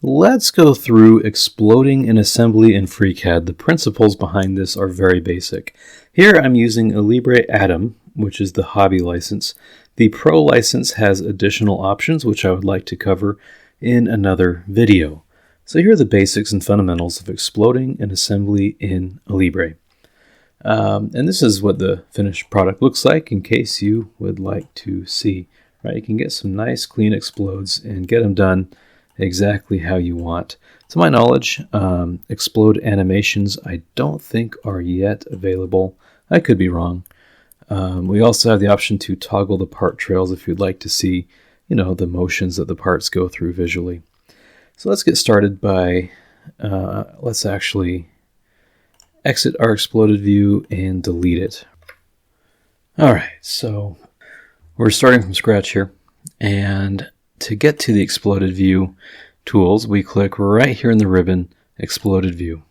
Let's go through exploding an assembly in FreeCAD. The principles behind this are very basic. Here I'm using Alibre Atom, which is the hobby license. The Pro license has additional options, which I would like to cover in another video. So here are the basics and fundamentals of exploding an assembly in Alibre. And this is what the finished product looks like in case you would like to see. Right, you can get some nice clean explodes and get them done exactly how you want. To my knowledge, explode animations I don't think are yet available. I could be wrong. We also have the option to toggle the part trails if you'd like to see, the motions that the parts go through visually. So let's get started by, let's actually exit our exploded view and delete it. All right, so we're starting from scratch here, and to get to the exploded view tools, we click right here in the ribbon, exploded view.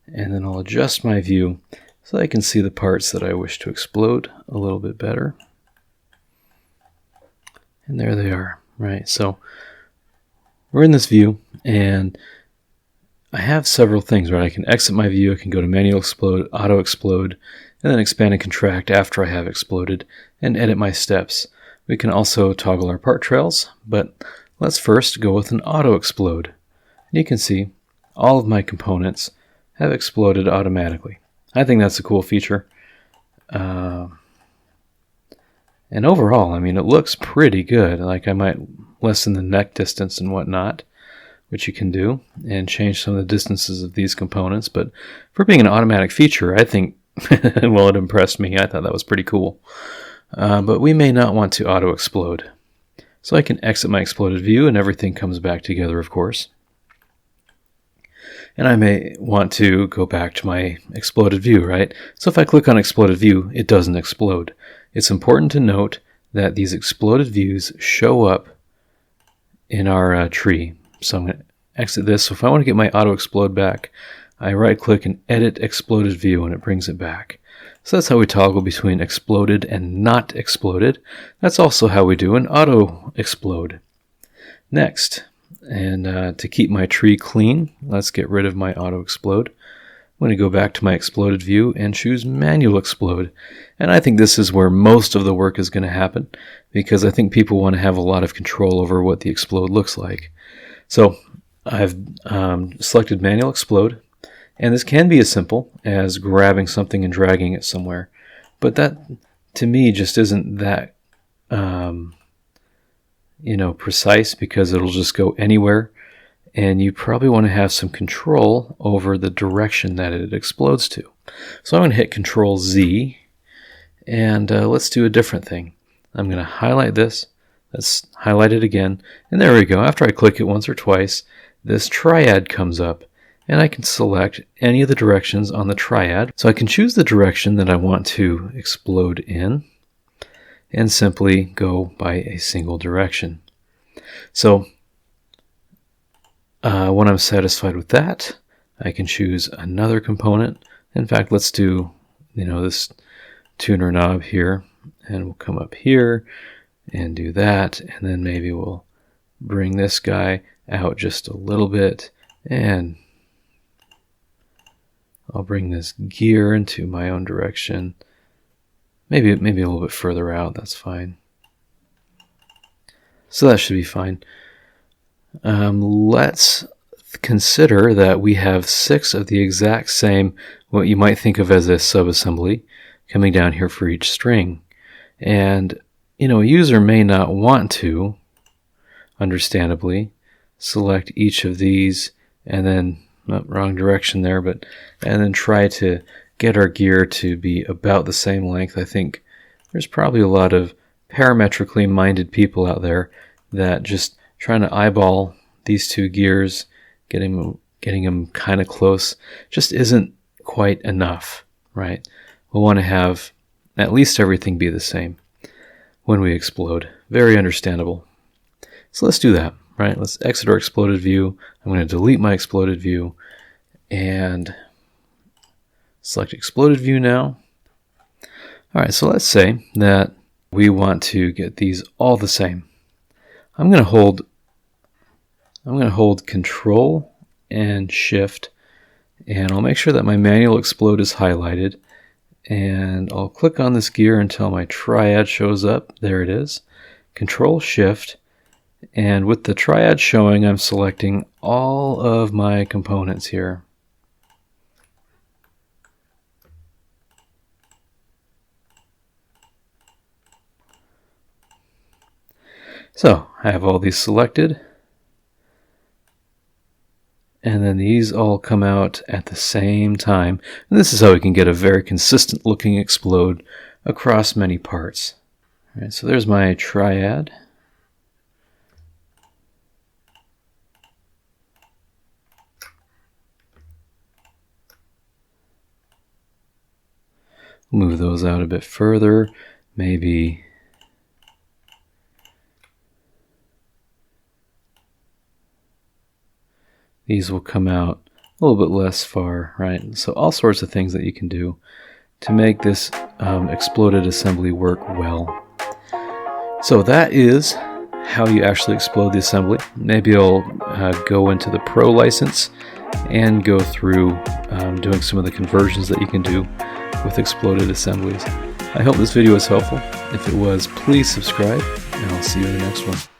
And then I'll adjust my view so I can see the parts that I wish to explode a little bit better. And there they are, right? So we're in this view, and I have several things, right? I can exit my view, I can go to manual explode, auto explode, and then expand and contract after I have exploded, and edit my steps. We can also toggle our part trails, but let's first go with an auto explode. And you can see all of my components have exploded automatically. I think that's a cool feature. And overall, it looks pretty good. Like I might lessen the neck distance and whatnot, which you can do, and change some of the distances of these components. But for being an automatic feature, I think, well, it impressed me. I thought that was pretty cool. But we may not want to auto explode. So I can exit my exploded view and everything comes back together, of course. And I may want to go back to my exploded view, right? So if I click on exploded view, it doesn't explode. It's important to note that these exploded views show up in our tree. So I'm going to exit this. So if I want to get my auto explode back, I right click and edit exploded view and it brings it back. So that's how we toggle between exploded and not exploded. That's also how we do an auto explode. Next, and to keep my tree clean, let's get rid of my auto explode. I'm going to go back to my exploded view and choose manual explode. And I think this is where most of the work is going to happen, because I think people want to have a lot of control over what the explode looks like. So I've selected manual explode. And this can be as simple as grabbing something and dragging it somewhere. But that, to me, just isn't that, precise, because it'll just go anywhere. And you probably want to have some control over the direction that it explodes to. So I'm going to hit Control Z, and let's do a different thing. I'm going to highlight this. Let's highlight it again. And there we go. After I click it once or twice, this triad comes up. And I can select any of the directions on the triad. So I can choose the direction that I want to explode in and simply go by a single direction. So when I'm satisfied with that, I can choose another component. In fact, let's do this tuner knob here, and we'll come up here and do that, and then maybe we'll bring this guy out just a little bit, and I'll bring this gear into my own direction. Maybe a little bit further out, that's fine. So that should be fine. Let's consider that we have 6 of the exact same, what you might think of as a subassembly, coming down here for each string. And, a user may not want to, understandably, select each of these and then, wrong direction there, and then try to get our gear to be about the same length. I think there's probably a lot of parametrically minded people out there that just trying to eyeball these two gears, getting them kind of close, just isn't quite enough, right? We'll want to have at least everything be the same when we explode. Very understandable. So let's do that. Right, let's exit our exploded view. I'm going to delete my exploded view and select exploded view now. All right, so let's say that we want to get these all the same. I'm going to hold I'm going to hold Control and Shift, and I'll make sure that my manual explode is highlighted, and I'll click on this gear until my triad shows up. There it is. Control Shift, and with the triad showing, I'm selecting all of my components here. So I have all these selected, and then these all come out at the same time. And this is how we can get a very consistent looking explode across many parts. All right, so there's my triad. Move those out a bit further, maybe these will come out a little bit less far, right? So all sorts of things that you can do to make this exploded assembly work well. So that is how you actually explode the assembly. Maybe I'll go into the Pro license and go through doing some of the conversions that you can do with exploded assemblies. I hope this video was helpful. If it was, please subscribe, and I'll see you in the next one.